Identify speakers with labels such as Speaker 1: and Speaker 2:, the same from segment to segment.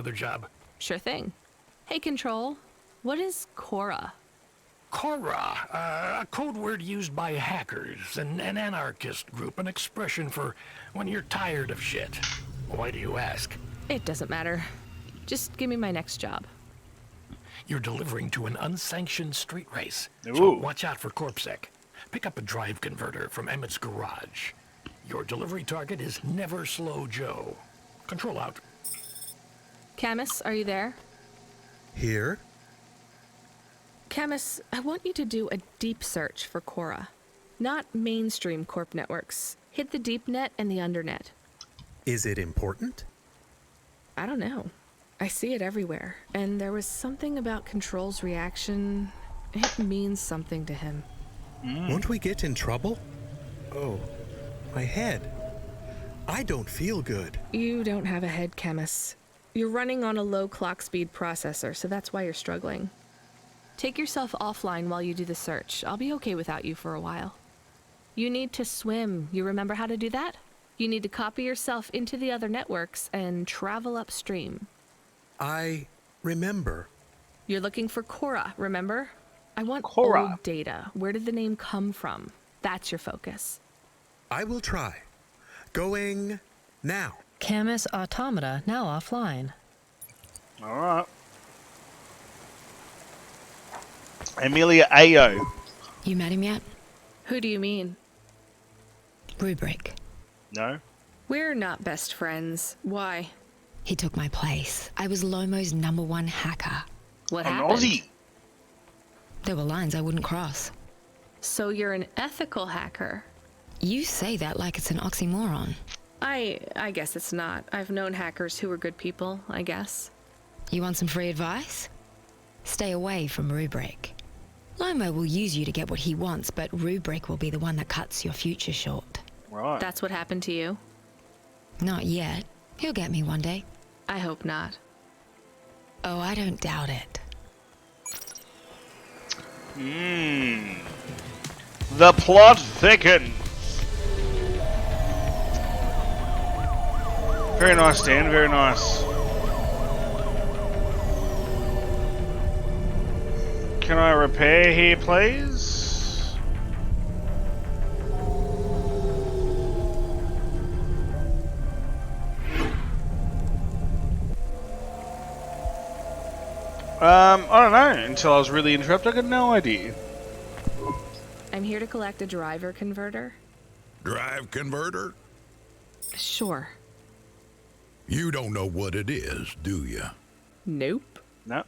Speaker 1: another job?
Speaker 2: Sure thing. Hey, Control. What is CORA?
Speaker 1: CORA, a code word used by hackers, an anarchist group, an expression for when you're tired of shit. Why do you ask?
Speaker 2: It doesn't matter. Just give me my next job.
Speaker 1: You're delivering to an unsanctioned street race.
Speaker 3: Ooh.
Speaker 1: So watch out for CorpSec. Pick up a drive converter from Emmett's garage. Your delivery target is Never Slow Joe. Control out.
Speaker 2: Camus, are you there?
Speaker 4: Here?
Speaker 2: Camus, I want you to do a deep search for CORA. Not mainstream corp networks. Hit the deep net and the undernet.
Speaker 4: Is it important?
Speaker 2: I don't know. I see it everywhere. And there was something about Control's reaction. It means something to him.
Speaker 4: Won't we get in trouble? Oh, my head. I don't feel good.
Speaker 2: You don't have a head, Camus. You're running on a low clock speed processor, so that's why you're struggling. Take yourself offline while you do the search. I'll be okay without you for a while. You need to swim. You remember how to do that? You need to copy yourself into the other networks and travel upstream.
Speaker 4: I remember.
Speaker 2: You're looking for CORA, remember? I want
Speaker 3: CORA.
Speaker 2: old data. Where did the name come from? That's your focus.
Speaker 4: I will try. Going now.
Speaker 5: Camus Automata now offline.
Speaker 3: Alright. Amelia Ayo.
Speaker 5: You met him yet?
Speaker 2: Who do you mean?
Speaker 5: Rubric.
Speaker 3: No?
Speaker 2: We're not best friends. Why?
Speaker 5: He took my place. I was Lomo's #1 hacker.
Speaker 2: What
Speaker 3: An
Speaker 2: happened?
Speaker 3: Aussie.
Speaker 5: There were lines I wouldn't cross.
Speaker 2: So you're an ethical hacker.
Speaker 5: You say that like it's an oxymoron.
Speaker 2: I guess it's not. I've known hackers who were good people, I guess.
Speaker 5: You want some free advice? Stay away from Rubric. Lomo will use you to get what he wants, but Rubric will be the one that cuts your future short.
Speaker 3: Right.
Speaker 2: That's what happened to you?
Speaker 5: Not yet. He'll get me one day.
Speaker 2: I hope not.
Speaker 5: Oh, I don't doubt it.
Speaker 3: The plot thickens. Very nice, Dan. Very nice. Can I repair here, please? I don't know. Until I was really interrupted, I got no idea.
Speaker 2: I'm here to collect a driver converter.
Speaker 6: Drive converter?
Speaker 2: Sure.
Speaker 6: You don't know what it is, do you?
Speaker 2: Nope.
Speaker 3: No.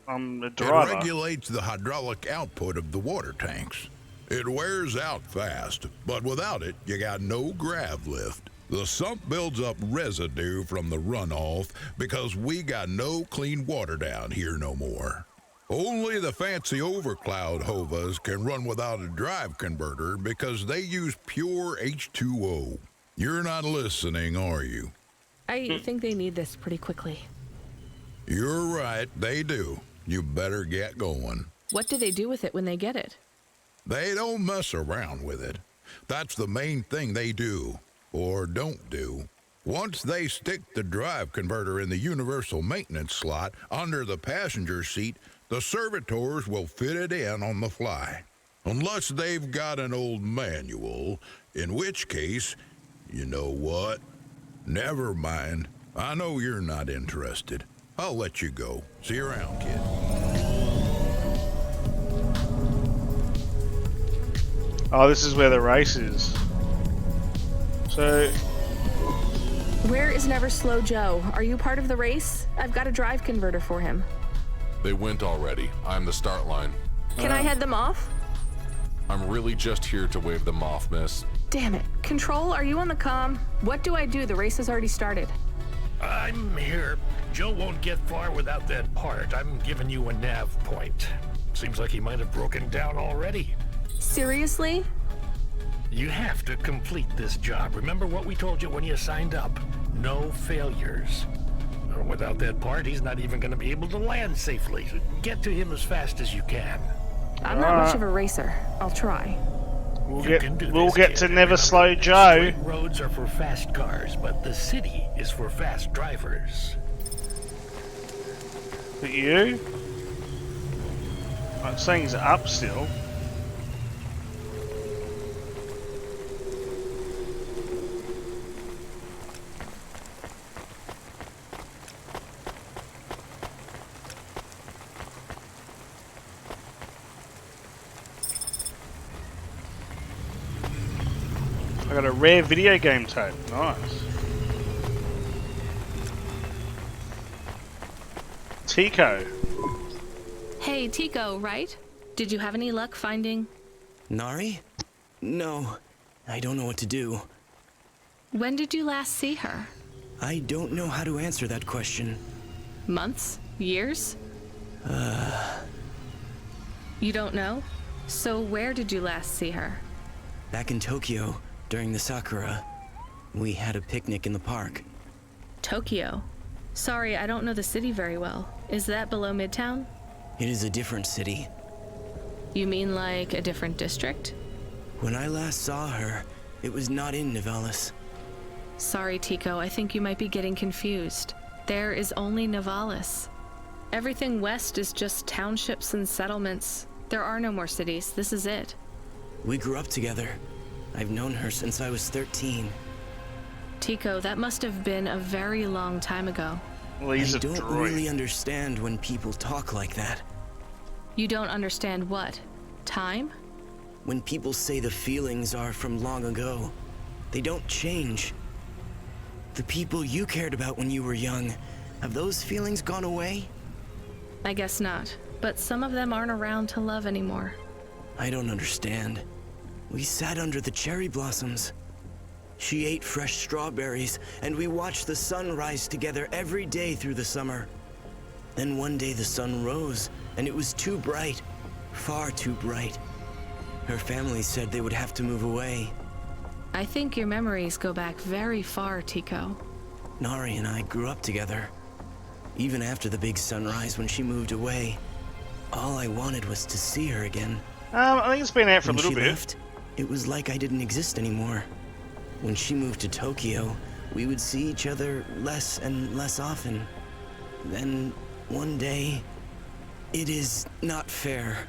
Speaker 3: I'm the
Speaker 6: It
Speaker 3: driver.
Speaker 6: regulates the hydraulic output of the water tanks. It wears out fast, but without it, you got no grav lift. The sump builds up residue from the runoff because we got no clean water down here no more. Only the fancy overcloud hovas can run without a drive converter because they use pure H2O. You're not listening, are you?
Speaker 2: I think they need this pretty quickly.
Speaker 6: You're right, they do. You better get going.
Speaker 2: What do they do with it when they get it?
Speaker 6: They don't mess around with it. That's the main thing they do, or don't do. Once they stick the drive converter in the universal maintenance slot under the passenger seat, the servitors will fit it in on the fly. Unless they've got an old manual, in which case, you know what? Never mind. I know you're not interested. I'll let you go. See you around, kid.
Speaker 3: Oh, this is where the race is. So,
Speaker 2: Where is Never Slow Joe? Are you part of the race? I've got a drive converter for him.
Speaker 7: They went already. I'm the start line.
Speaker 2: Can I head them off?
Speaker 7: I'm really just here to wave them off, miss.
Speaker 2: Damn it. Control, are you on the comm? What do I do? The race has already started.
Speaker 1: I'm here. Joe won't get far without that part. I'm giving you a nav point. Seems like he might have broken down already.
Speaker 2: Seriously?
Speaker 1: You have to complete this job. Remember what we told you when you signed up. No failures. Without that part, he's not even going to be able to land safely. Get to him as fast as you can.
Speaker 2: I'm not much of a racer. I'll try.
Speaker 3: we'll
Speaker 1: You can do
Speaker 3: get
Speaker 1: this,
Speaker 3: to
Speaker 1: kid.
Speaker 3: Never
Speaker 1: Remember,
Speaker 3: Slow Joe.
Speaker 1: straight roads are for fast cars, but the city is for fast drivers.
Speaker 3: Is it you? I'm saying it's up still. I got a rare video game tape. Nice. Tico.
Speaker 2: Hey, Tico, right? Did you have any luck finding...
Speaker 8: Nari? No, I don't know what to do.
Speaker 2: When did you last see her?
Speaker 8: I don't know how to answer that question.
Speaker 2: Months? Years? You don't know? So where did you last see her?
Speaker 8: Back in Tokyo, during the Sakura, we had a picnic in the park.
Speaker 2: Tokyo? Sorry, I don't know the city very well. Is that below Midtown?
Speaker 8: It is a different city.
Speaker 2: You mean like a different district?
Speaker 8: When I last saw her, it was not in Nivalis.
Speaker 2: Sorry, Tico, I think you might be getting confused. There is only Nivalis. Everything west is just townships and settlements. There are no more cities. This is it.
Speaker 8: We grew up together. I've known her since I was 13.
Speaker 2: Tico, that must have been a very long time ago.
Speaker 3: Well, he's
Speaker 8: I
Speaker 3: a
Speaker 8: don't
Speaker 3: droid.
Speaker 8: really understand when people talk like that.
Speaker 2: You don't understand what? Time?
Speaker 8: When people say the feelings are from long ago, they don't change. The people you cared about when you were young, have those feelings gone away?
Speaker 2: I guess not. But some of them aren't around to love anymore.
Speaker 8: I don't understand. We sat under the cherry blossoms. She ate fresh strawberries, and we watched the sun rise together every day through the summer. Then one day the sun rose, and it was too bright, far too bright. Her family said they would have to move away.
Speaker 2: I think your memories go back very far, Tico.
Speaker 8: Nari and I grew up together. Even after the big sunrise when she moved away, all I wanted was to see her again.
Speaker 3: I think it's been out for
Speaker 8: When
Speaker 3: a little
Speaker 8: she
Speaker 3: bit.
Speaker 8: left, it was like I didn't exist anymore. When she moved to Tokyo, we would see each other less and less often. Then, one day, it is not fair.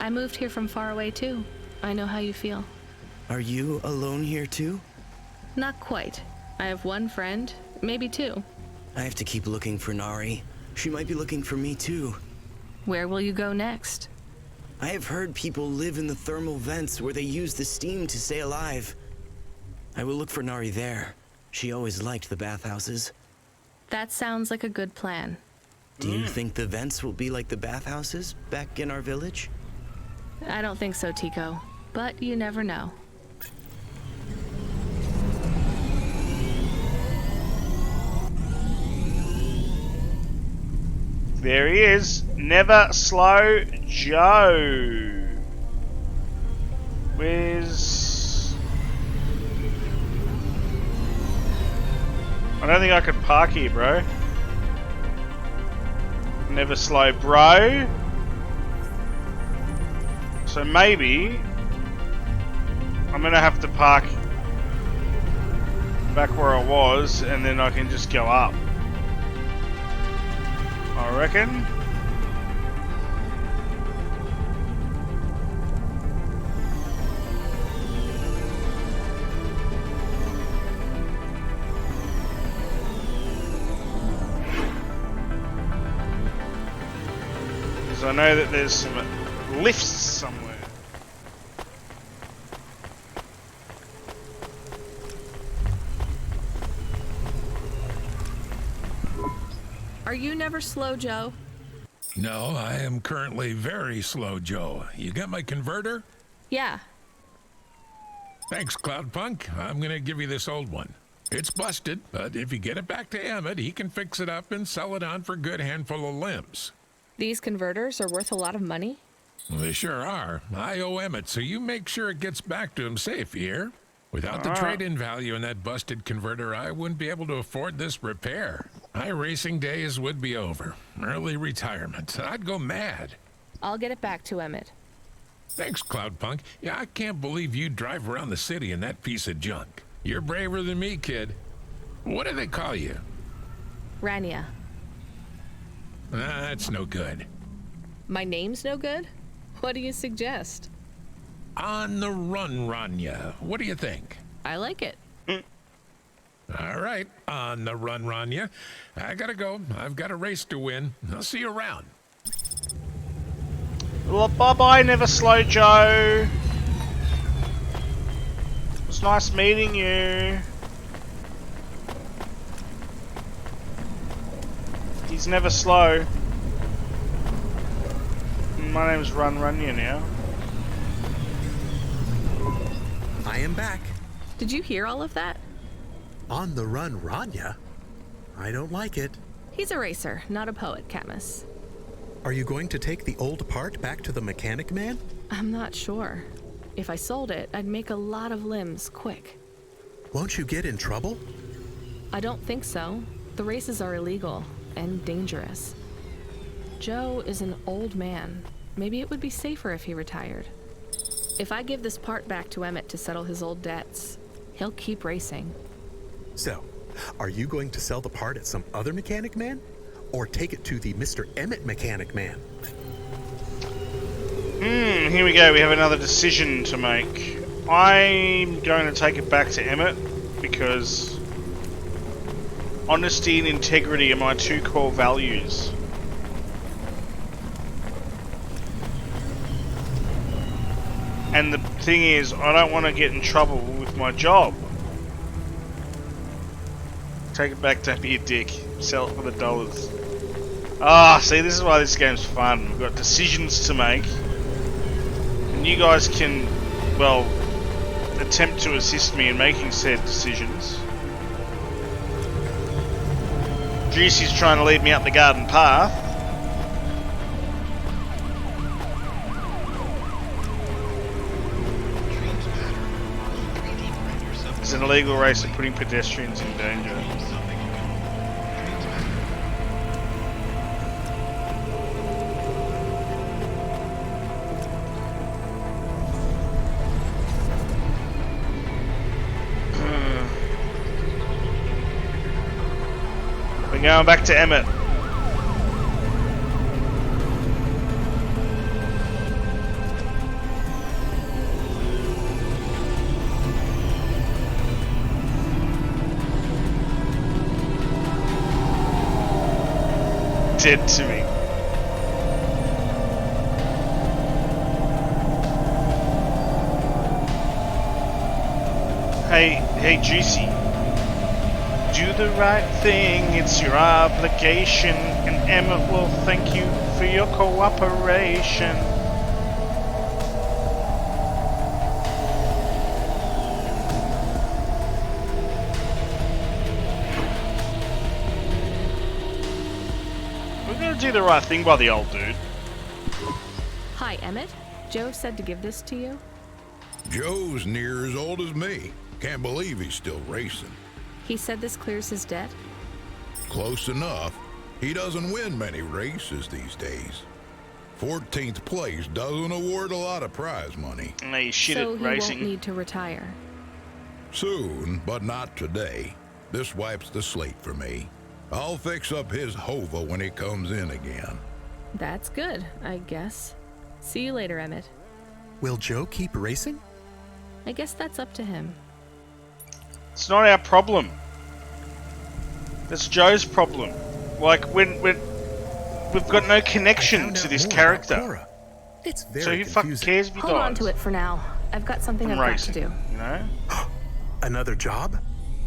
Speaker 2: I moved here from far away too. I know how you feel.
Speaker 8: Are you alone here too?
Speaker 2: Not quite. I have one friend, maybe two.
Speaker 8: I have to keep looking for Nari. She might be looking for me too.
Speaker 2: Where will you go next?
Speaker 8: I have heard people live in the thermal vents where they use the steam to stay alive. I will look for Nari there. She always liked the bathhouses.
Speaker 2: That sounds like a good plan.
Speaker 8: Do you think the vents will be like the bathhouses back in our village?
Speaker 2: I don't think so, Tico. But you never know.
Speaker 3: There he is. Never Slow Joe. Where's... I don't think I can park here, bro. Never Slow Bro. So maybe I'm gonna have to park back where I was and then I can just go up. I reckon. Because I know that there's some lifts somewhere.
Speaker 2: Are you never slow, Joe?
Speaker 9: No, I am currently very slow, Joe. You got my converter?
Speaker 2: Yeah.
Speaker 9: Thanks, Cloudpunk. I'm gonna give you this old one. It's busted, but if you get it back to Emmett, he can fix it up and sell it on for a good handful of limbs.
Speaker 2: These converters are worth a lot of money?
Speaker 9: Well, they sure are. I owe Emmett, so you make sure it gets back to him safe, you hear? Without the trade-in value in that busted converter, I wouldn't be able to afford this repair. My racing days would be over. Early retirement. I'd go mad.
Speaker 2: I'll get it back to Emmett.
Speaker 9: Thanks, Cloudpunk. Yeah, I can't believe you drive around the city in that piece of junk. You're braver than me, kid. What do they call you?
Speaker 2: Rania.
Speaker 9: That's no good.
Speaker 2: My name's no good? What do you suggest?
Speaker 9: On the run, Ranya. What do you think?
Speaker 2: I like it.
Speaker 9: All right, on the run, Ranya. I gotta go. I've got a race to win. I'll see you around.
Speaker 3: Well, bye-bye, Never Slow Joe. It was nice meeting you. He's never slow. My name's Run Runya now.
Speaker 4: I am back.
Speaker 2: Did you hear all of that?
Speaker 4: On the run, Ranya? I don't like it.
Speaker 2: He's a racer, not a poet, Camus.
Speaker 4: Are you going to take the old part back to the mechanic man?
Speaker 2: I'm not sure. If I sold it, I'd make a lot of limbs quick.
Speaker 4: Won't you get in trouble?
Speaker 2: I don't think so. The races are illegal and dangerous. Joe is an old man. Maybe it would be safer if he retired. If I give this part back to Emmett to settle his old debts, he'll keep racing.
Speaker 4: So, are you going to sell the part at some other mechanic man? Or take it to the Mr. Emmett mechanic man?
Speaker 3: Here we go. We have another decision to make. I'm going to take it back to Emmett because honesty and integrity are my two core values. And the thing is, I don't want to get in trouble with my job. Take it back, don't be a dick. Sell it for the dollars. Ah, see, this is why this game's fun. We've got decisions to make. And you guys can, well, attempt to assist me in making said decisions. Juicy's trying to lead me up the garden path. It's an illegal race of putting pedestrians in danger. We're going back to Emmett. Dead to me. Hey, Juicy. Do the right thing, it's your obligation, and Emmett will thank you for your cooperation. We're gonna do the right thing by the old dude.
Speaker 2: Hi, Emmett. Joe said to give this to you.
Speaker 6: Joe's near as old as me. Can't believe he's still racing.
Speaker 2: He said this clears his debt?
Speaker 6: Close enough. He doesn't win many races these days. 14th place doesn't award a lot of prize money.
Speaker 3: Hey, shit
Speaker 2: So
Speaker 3: at
Speaker 2: he
Speaker 3: racing.
Speaker 2: won't need to retire.
Speaker 6: Soon, but not today. This wipes the slate for me. I'll fix up his hova when he comes in again.
Speaker 2: That's good, I guess. See you later, Emmett.
Speaker 4: Will Joe keep racing?
Speaker 2: I guess that's up to him.
Speaker 3: It's not our problem. That's Joe's problem. Like, we've got no connection to this character.
Speaker 4: CORA. It's very
Speaker 3: So who fucking
Speaker 4: confusing.
Speaker 3: cares if he
Speaker 2: Hold on
Speaker 3: dies?
Speaker 2: to it for now. I've got something
Speaker 3: I'm
Speaker 2: I've got to
Speaker 3: racing,
Speaker 2: do.
Speaker 3: you know?
Speaker 4: Another job?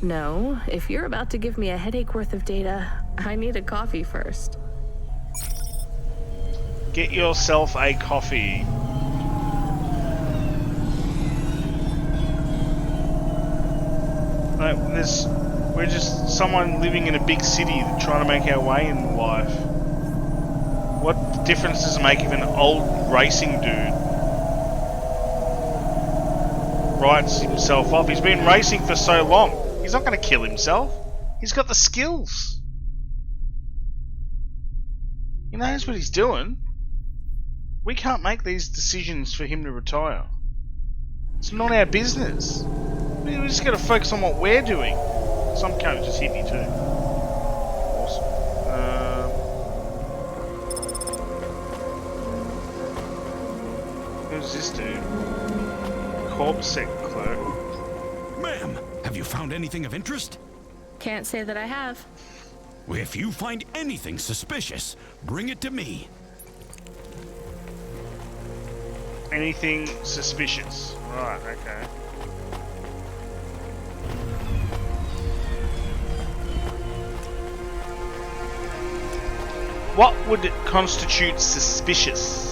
Speaker 2: No, if you're about to give me a headache worth of data, I need a coffee first.
Speaker 3: Get yourself a coffee. Like, we're just someone living in a big city trying to make our way in life. What difference does it make if an old racing dude writes himself off? He's been racing for so long. He's not going to kill himself. He's got the skills. He knows what he's doing. We can't make these decisions for him to retire. It's not our business. We just got to focus on what we're doing. Some cunt just hit me too. Awesome. Who's this dude? Corpsec clerk.
Speaker 10: Ma'am, have you found anything of interest?
Speaker 2: Can't say that I have.
Speaker 10: If you find anything suspicious, bring it to me.
Speaker 3: Anything suspicious? Right, okay. What would constitute suspicious?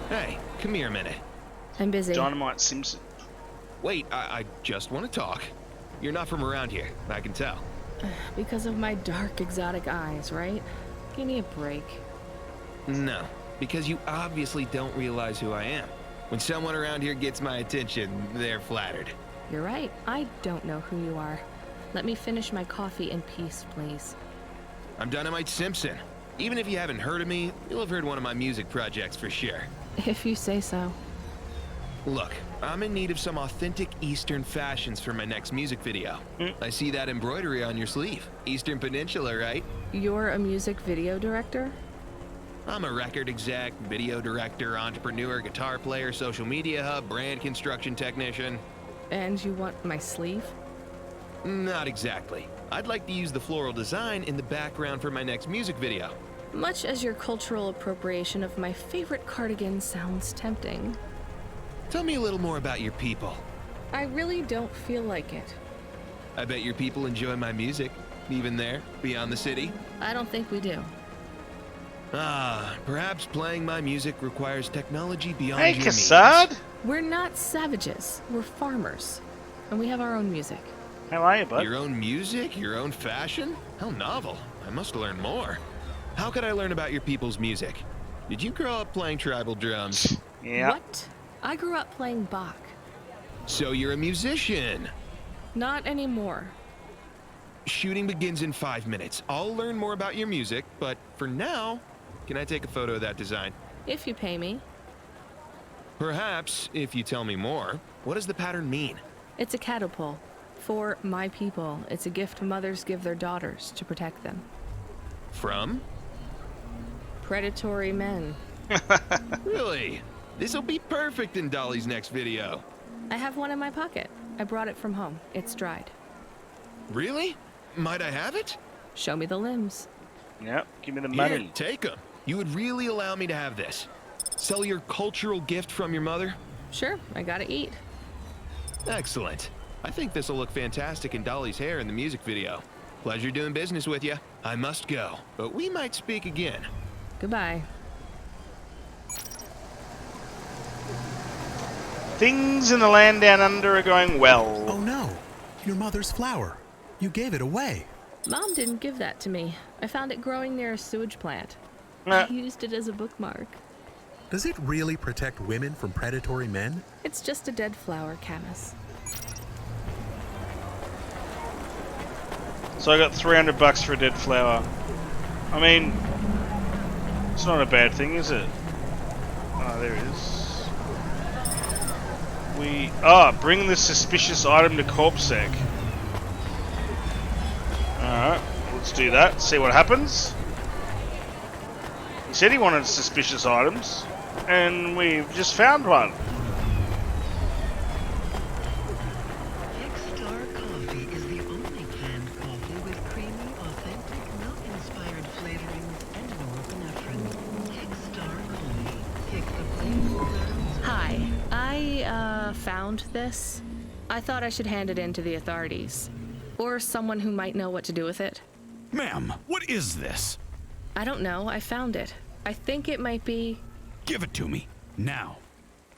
Speaker 11: Hey, come here a minute.
Speaker 2: I'm busy.
Speaker 3: Dynamite Simpson.
Speaker 11: Wait, I just want to talk. You're not from around here, I can tell.
Speaker 2: Because of my dark, exotic eyes, right? Give me a break.
Speaker 11: No, because you obviously don't realize who I am. When someone around here gets my attention, they're flattered.
Speaker 2: You're right. I don't know who you are. Let me finish my coffee in peace, please.
Speaker 11: I'm Dynamite Simpson. Even if you haven't heard of me, you'll have heard one of my music projects for sure.
Speaker 2: If you say so.
Speaker 11: Look, I'm in need of some authentic Eastern fashions for my next music video. I see that embroidery on your sleeve. Eastern Peninsula, right?
Speaker 2: You're a music video director?
Speaker 11: I'm a record exec, video director, entrepreneur, guitar player, social media hub, brand construction technician.
Speaker 2: And you want my sleeve?
Speaker 11: Not exactly. I'd like to use the floral design in the background for my next music video.
Speaker 2: Much as your cultural appropriation of my favorite cardigan sounds tempting.
Speaker 11: Tell me a little more about your people.
Speaker 2: I really don't feel like it.
Speaker 11: I bet your people enjoy my music, even there, beyond the city.
Speaker 2: I don't think we do.
Speaker 11: Ah, perhaps playing my music requires technology beyond
Speaker 3: Hey,
Speaker 11: your
Speaker 3: Cassad!
Speaker 11: means.
Speaker 2: We're not savages. We're farmers. And we have our own music.
Speaker 3: How are you, bud?
Speaker 11: Your own music? Your own fashion? How novel. I must learn more. How could I learn about your people's music? Did you grow up playing tribal drums?
Speaker 3: Yeah.
Speaker 2: What? I grew up playing Bach.
Speaker 11: So you're a musician.
Speaker 2: Not anymore.
Speaker 11: Shooting begins in 5 minutes. I'll learn more about your music, but for now, can I take a photo of that design?
Speaker 2: If you pay me.
Speaker 11: Perhaps, if you tell me more, what does the pattern mean?
Speaker 2: It's a catapult. For my people, it's a gift mothers give their daughters to protect them.
Speaker 11: From?
Speaker 2: Predatory men.
Speaker 11: Really? This'll be perfect in Dolly's next video.
Speaker 2: I have one in my pocket. I brought it from home. It's dried.
Speaker 11: Really? Might I have it?
Speaker 2: Show me the limbs.
Speaker 3: Yep, give me the
Speaker 11: Here,
Speaker 3: money.
Speaker 11: take them. You would really allow me to have this? Sell your cultural gift from your mother?
Speaker 2: Sure, I gotta eat.
Speaker 11: Excellent. I think this'll look fantastic in Dolly's hair in the music video. Pleasure doing business with you. I must go, but we might speak again.
Speaker 2: Goodbye.
Speaker 3: Things in the land down under are going well.
Speaker 4: Oh no, your mother's flower. You gave it away.
Speaker 2: Mom didn't give that to me. I found it growing near a sewage plant. I used it as a bookmark.
Speaker 4: Does it really protect women from predatory men?
Speaker 2: It's just a dead flower, Camus.
Speaker 3: So I got $300 for a dead flower. I mean, it's not a bad thing, is it? Oh, there it is. Bring the suspicious item to Corpsec. Alright, let's do that. See what happens. He said he wanted suspicious items, and we've just found one.
Speaker 12: Star Coffee is the only canned coffee with creamy, authentic, milk-inspired flavorings and norepinephrine. Star Coffee. Pick the place.
Speaker 2: Hi, I found this. I thought I should hand it in to the authorities. Or someone who might know what to do with it.
Speaker 10: Ma'am, what is this?
Speaker 2: I don't know, I found it. I think it might be...
Speaker 10: Give it to me, now.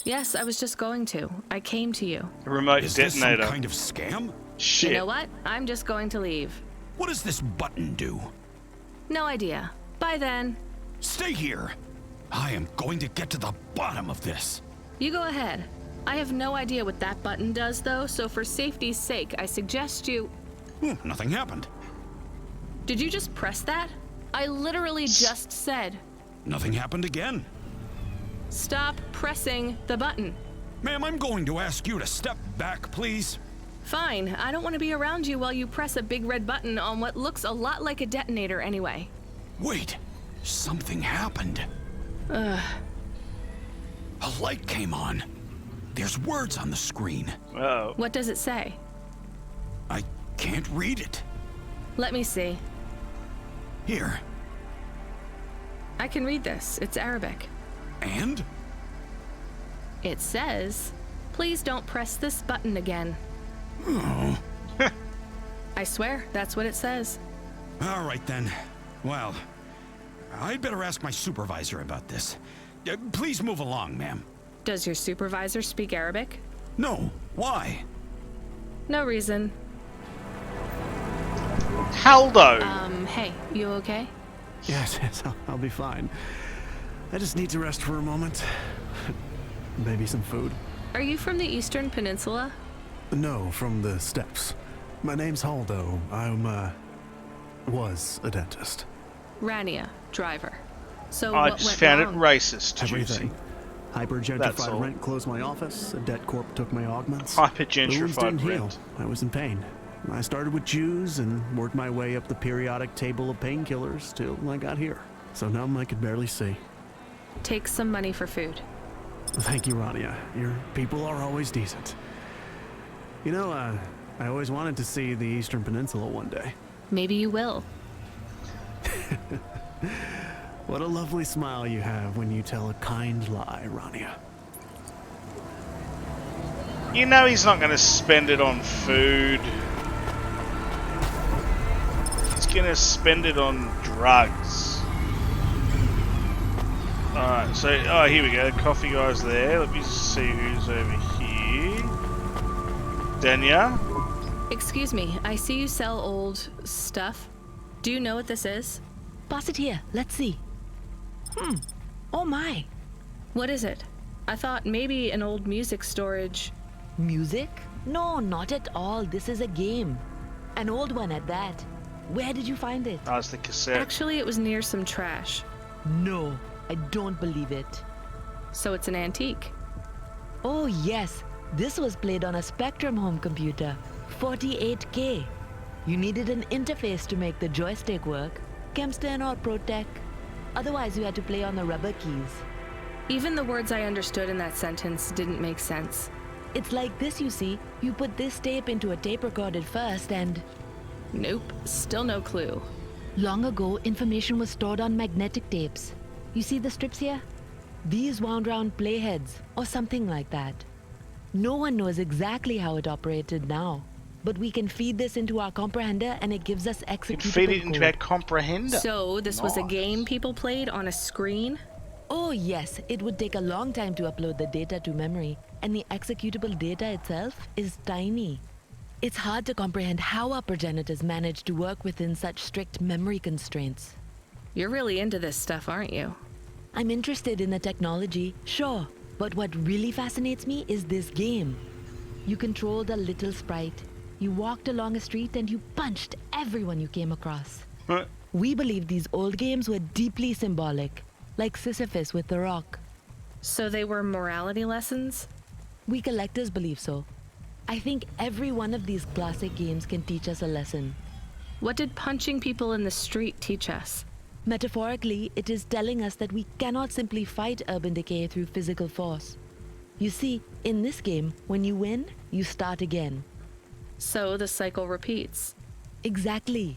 Speaker 2: Yes, I was just going to. I came to you.
Speaker 3: A remote
Speaker 10: Is
Speaker 3: detonator.
Speaker 10: this some kind of scam?
Speaker 3: Shit.
Speaker 2: You know what? I'm just going to leave.
Speaker 10: What does this button do?
Speaker 2: No idea. Bye then.
Speaker 10: Stay here. I am going to get to the bottom of this.
Speaker 2: You go ahead. I have no idea what that button does, though, so for safety's sake, I suggest you...
Speaker 10: Nothing happened.
Speaker 2: Did you just press that? I literally just said...
Speaker 10: Nothing happened again.
Speaker 2: Stop pressing the button.
Speaker 10: Ma'am, I'm going to ask you to step back, please.
Speaker 2: Fine. I don't want to be around you while you press a big red button on what looks a lot like a detonator anyway.
Speaker 10: Wait. Something happened. A light came on. There's words on the screen.
Speaker 3: Uh-oh.
Speaker 2: What does it say?
Speaker 10: I can't read it.
Speaker 2: Let me see.
Speaker 10: Here.
Speaker 2: I can read this. It's Arabic.
Speaker 10: And?
Speaker 2: It says, "Please don't press this button again."
Speaker 10: Oh.
Speaker 2: I swear, that's what it says.
Speaker 10: All right then. Well, I'd better ask my supervisor about this. Please move along, ma'am.
Speaker 2: Does your supervisor speak Arabic?
Speaker 10: No. Why?
Speaker 2: No reason.
Speaker 3: Haldo!
Speaker 2: Hey, you okay?
Speaker 13: Yes, I'll be fine. I just need to rest for a moment. Maybe some food.
Speaker 2: Are you from the Eastern Peninsula?
Speaker 13: No, from the steppes. My name's Haldo. Was a dentist.
Speaker 2: Rania, driver. So
Speaker 3: I
Speaker 2: what
Speaker 3: just
Speaker 2: went
Speaker 3: found
Speaker 2: wrong?
Speaker 3: it racist,
Speaker 13: Everything.
Speaker 3: Juicy. That's
Speaker 13: Hyper-gentrified
Speaker 3: all.
Speaker 13: rent closed my office. A debt corp took my augments.
Speaker 3: Hyper-gentrified
Speaker 13: The wounds didn't heal.
Speaker 3: rent.
Speaker 13: I was in pain. I started with Jews and worked my way up the periodic table of painkillers till I got here. So numb I could barely see.
Speaker 2: Take some money for food.
Speaker 13: Thank you, Rania. Your people are always decent. You know, I always wanted to see the Eastern Peninsula one day.
Speaker 2: Maybe you will.
Speaker 13: What a lovely smile you have when you tell a kind lie, Rania.
Speaker 3: You know he's not going to spend it on food. He's going to spend it on drugs. Alright, so, here we go. Coffee guy's there. Let me see who's over here. Danya?
Speaker 2: Excuse me, I see you sell old stuff. Do you know what this is?
Speaker 14: Pass it here. Let's see. Oh my.
Speaker 2: What is it? I thought maybe an old music storage.
Speaker 14: Music? No, not at all. This is a game. An old one at that. Where did you find it?
Speaker 3: Oh, it's the cassette.
Speaker 2: Actually, it was near some trash.
Speaker 14: No, I don't believe it.
Speaker 2: So it's an antique.
Speaker 14: Oh yes, this was played on a Spectrum home computer. 48K. You needed an interface to make the joystick work. Kempston or Protec. Otherwise you had to play on the rubber keys.
Speaker 2: Even the words I understood in that sentence didn't make sense.
Speaker 14: It's like this, you see. You put this tape into a tape recorder first and...
Speaker 2: Nope, still no clue.
Speaker 14: Long ago, information was stored on magnetic tapes. You see the strips here? These wound round playheads, or something like that. No one knows exactly how it operated now. But we can feed this into our comprehender and it gives us executable
Speaker 3: You can feed it into
Speaker 14: code.
Speaker 3: our comprehender.
Speaker 2: So this was a game people played on a screen?
Speaker 14: Oh yes, it would take a long time to upload the data to memory, and the executable data itself is tiny. It's hard to comprehend how our progenitors managed to work within such strict memory constraints.
Speaker 2: You're really into this stuff, aren't you?
Speaker 14: I'm interested in the technology, sure, but what really fascinates me is this game. You controlled a little sprite. You walked along a street and you punched everyone you came across. We believe these old games were deeply symbolic, like Sisyphus with the rock.
Speaker 2: So they were morality lessons?
Speaker 14: We collectors believe so. I think every one of these classic games can teach us a lesson.
Speaker 2: What did punching people in the street teach us?
Speaker 14: Metaphorically, it is telling us that we cannot simply fight urban decay through physical force. You see, in this game, when you win, you start again.
Speaker 2: So the cycle repeats.
Speaker 14: Exactly.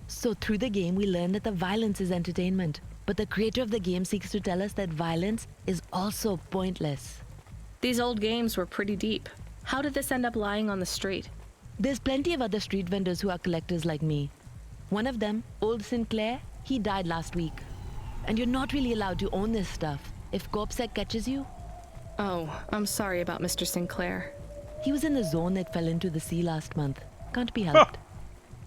Speaker 14: So through the game, we learn that the violence is entertainment, but the creator of the game seeks to tell us that violence is also pointless.
Speaker 2: These old games were pretty deep. How did this end up lying on the street?
Speaker 14: There's plenty of other street vendors who are collectors like me. One of them, Old Sinclair, he died last week. And you're not really allowed to own this stuff. If CorpSec catches you...
Speaker 2: Oh, I'm sorry about Mr. Sinclair.
Speaker 14: He was in the zone that fell into the sea last month. Can't be helped.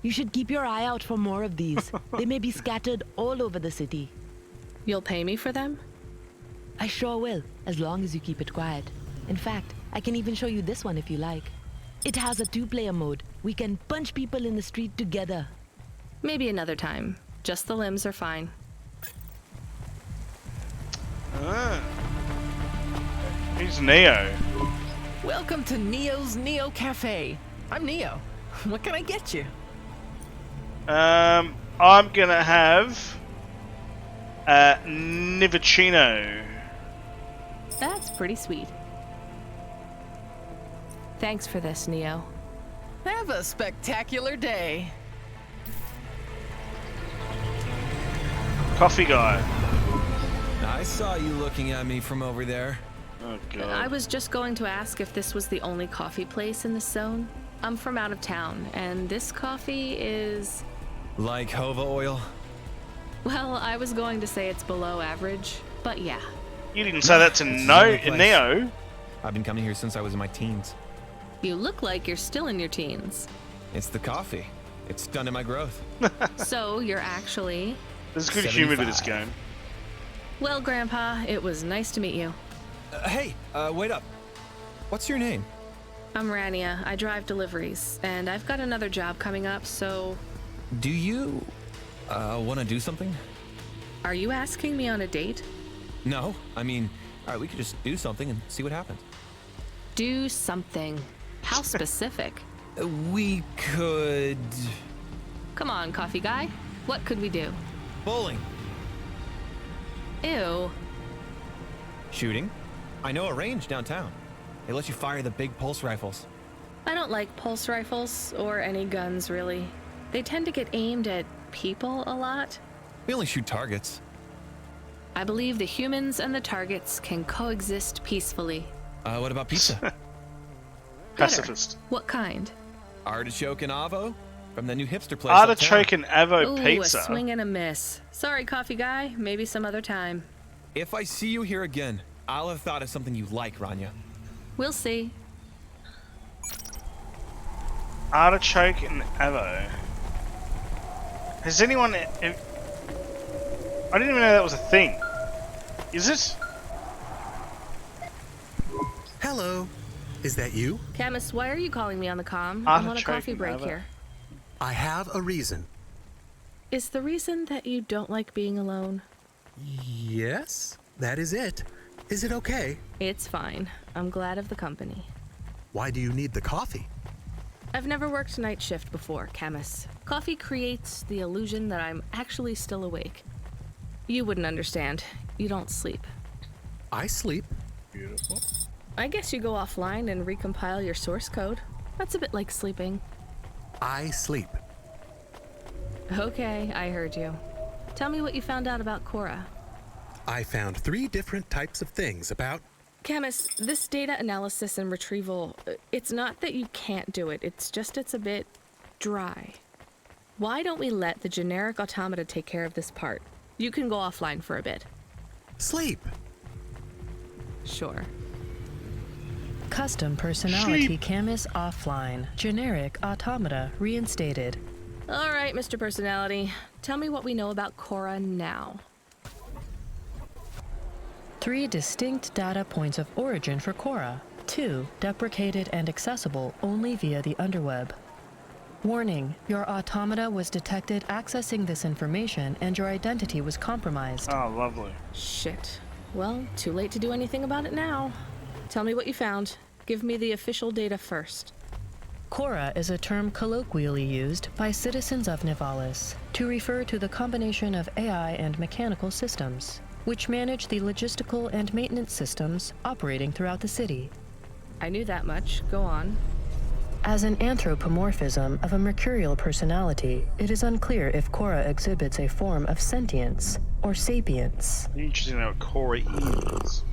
Speaker 14: You should keep your eye out for more of these. They may be scattered all over the city.
Speaker 2: You'll pay me for them?
Speaker 14: I sure will, as long as you keep it quiet. In fact, I can even show you this one if you like. It has a 2-player mode. We can punch people in the street together.
Speaker 2: Maybe another time. Just the limbs are fine.
Speaker 3: He's Neo.
Speaker 15: Welcome to Neo's Neo Cafe. I'm Neo. What can I get you?
Speaker 3: I'm gonna have Nivacino.
Speaker 2: That's pretty sweet. Thanks for this, Neo.
Speaker 15: Have a spectacular day.
Speaker 3: Coffee guy.
Speaker 16: I saw you looking at me from over there.
Speaker 3: Oh god.
Speaker 2: I was just going to ask if this was the only coffee place in this zone. I'm from out of town, and this coffee is...
Speaker 16: Like Hova oil?
Speaker 2: Well, I was going to say it's below average, but yeah.
Speaker 3: You didn't say that to Neo.
Speaker 16: I've been coming here since I was in my teens.
Speaker 2: You look like you're still in your teens.
Speaker 16: It's the coffee. It's stunted my growth.
Speaker 2: So you're actually...
Speaker 3: There's good humor to this game.
Speaker 2: Well, Grandpa, it was nice to meet you.
Speaker 16: Hey, wait up. What's your name?
Speaker 2: I'm Rania. I drive deliveries, and I've got another job coming up, so...
Speaker 16: Do you, want to do something?
Speaker 2: Are you asking me on a date?
Speaker 16: No, I mean, alright, we could just do something and see what happens.
Speaker 2: Do something. How specific?
Speaker 16: We could...
Speaker 2: Come on, coffee guy. What could we do?
Speaker 16: Bowling.
Speaker 2: Ew.
Speaker 16: Shooting. I know a range downtown. They let you fire the big pulse rifles.
Speaker 2: I don't like pulse rifles, or any guns, really. They tend to get aimed at people a lot.
Speaker 16: We only shoot targets.
Speaker 2: I believe the humans and the targets can coexist peacefully.
Speaker 16: What about pizza?
Speaker 3: Pacifist.
Speaker 2: What kind?
Speaker 16: Artichoke and avo from the new hipster place.
Speaker 3: Artichoke and avo
Speaker 2: Ooh,
Speaker 3: pizza.
Speaker 2: A swing and a miss. Sorry, coffee guy. Maybe some other time.
Speaker 16: If I see you here again, I'll have thought of something you like, Rania.
Speaker 2: We'll see.
Speaker 3: Artichoke and avo. Has anyone... I didn't even know that was a thing. Is it?
Speaker 4: Hello. Is that you?
Speaker 2: Camus, why are you calling me on the comm? I'm on a coffee break here.
Speaker 4: I have a reason.
Speaker 2: Is the reason that you don't like being alone?
Speaker 4: Yes, that is it. Is it okay?
Speaker 2: It's fine. I'm glad of the company.
Speaker 4: Why do you need the coffee?
Speaker 2: I've never worked night shift before, Camus. Coffee creates the illusion that I'm actually still awake. You wouldn't understand. You don't sleep.
Speaker 4: I sleep.
Speaker 3: Beautiful.
Speaker 2: I guess you go offline and recompile your source code. That's a bit like sleeping.
Speaker 4: I sleep.
Speaker 2: Okay, I heard you. Tell me what you found out about CORA.
Speaker 4: I found 3 different types of things about...
Speaker 2: Camus, this data analysis and retrieval, it's not that you can't do it, it's just it's a bit dry. Why don't we let the generic automata take care of this part? You can go offline for a bit.
Speaker 4: Sleep.
Speaker 2: Sure.
Speaker 17: Custom personality Camus offline. Generic automata reinstated.
Speaker 2: All right, Mr. Personality. Tell me what we know about CORA now.
Speaker 17: 3 distinct data points of origin for CORA. 2 deprecated and accessible only via the underweb. Warning, your automata was detected accessing this information and your identity was compromised.
Speaker 3: Oh, lovely.
Speaker 2: Shit. Well, too late to do anything about it now. Tell me what you found. Give me the official data first.
Speaker 17: CORA is a term colloquially used by citizens of Nivalis to refer to the combination of AI and mechanical systems, which manage the logistical and maintenance systems operating throughout the city.
Speaker 2: I knew that much. Go on.
Speaker 17: As an anthropomorphism of a mercurial personality, it is unclear if CORA exhibits a form of sentience or sapience.
Speaker 3: Interesting to know what CORA is.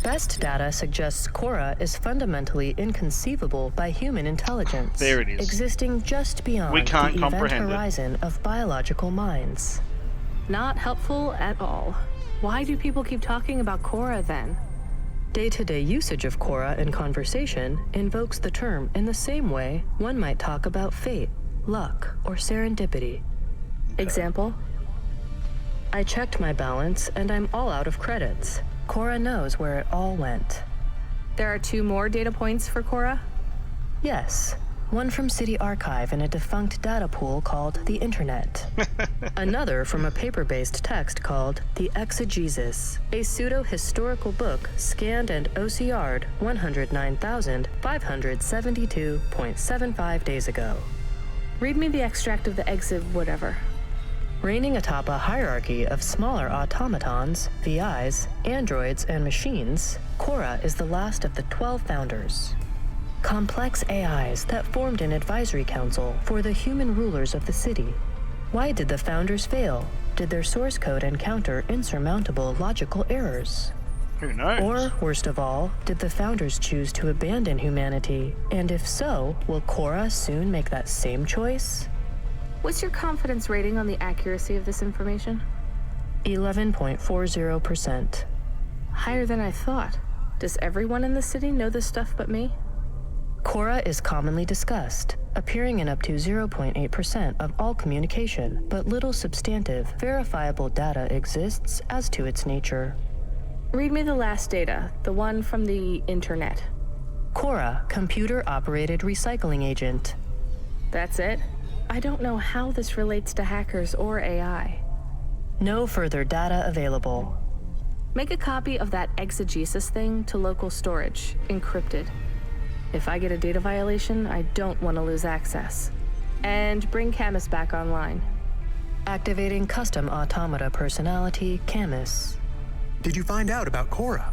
Speaker 17: Best data suggests CORA is fundamentally inconceivable by human intelligence.
Speaker 3: There it is.
Speaker 17: Existing just beyond
Speaker 3: We can't
Speaker 17: the event
Speaker 3: comprehend it.
Speaker 17: horizon of biological minds.
Speaker 2: Not helpful at all. Why do people keep talking about CORA then?
Speaker 17: Day-to-day usage of CORA in conversation invokes the term in the same way one might talk about fate, luck, or serendipity.
Speaker 2: Example?
Speaker 17: I checked my balance and I'm all out of credits. CORA knows where it all went.
Speaker 2: There are 2 more data points for CORA?
Speaker 17: Yes. One from City Archive in a defunct data pool called the Internet. Another from a paper-based text called The Exegesis, a pseudo-historical book scanned and OCR'd 109,572.75 days ago.
Speaker 2: Read me the extract of the exib whatever.
Speaker 17: Reigning atop a hierarchy of smaller automatons, VIs, androids, and machines, CORA is the last of the 12 founders. Complex AIs that formed an advisory council for the human rulers of the city. Why did the founders fail? Did their source code encounter insurmountable logical errors?
Speaker 3: Who knows?
Speaker 17: Or, worst of all, did the founders choose to abandon humanity? And if so, will CORA soon make that same choice?
Speaker 2: What's your confidence rating on the accuracy of this information?
Speaker 17: 11.40%.
Speaker 2: Higher than I thought. Does everyone in the city know this stuff but me?
Speaker 17: CORA is commonly discussed, appearing in up to 0.8% of all communication, but little substantive, verifiable data exists as to its nature.
Speaker 2: Read me the last data, the one from the internet.
Speaker 17: CORA, computer-operated recycling agent.
Speaker 2: That's it? I don't know how this relates to hackers or AI.
Speaker 17: No further data available.
Speaker 2: Make a copy of that exegesis thing to local storage, encrypted. If I get a data violation, I don't want to lose access. And bring Camus back online.
Speaker 17: Activating custom automata personality, Camus.
Speaker 4: Did you find out about CORA?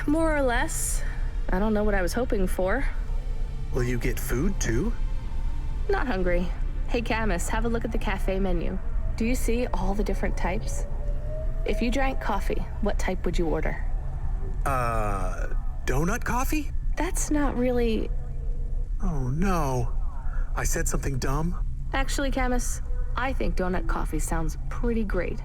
Speaker 2: More or less. I don't know what I was hoping for.
Speaker 4: Will you get food too?
Speaker 2: Not hungry. Hey Camus, have a look at the cafe menu. Do you see all the different types? If you drank coffee, what type would you order?
Speaker 4: Donut coffee?
Speaker 2: That's not really...
Speaker 4: Oh no. I said something dumb?
Speaker 2: Actually, Camus, I think donut coffee sounds pretty great.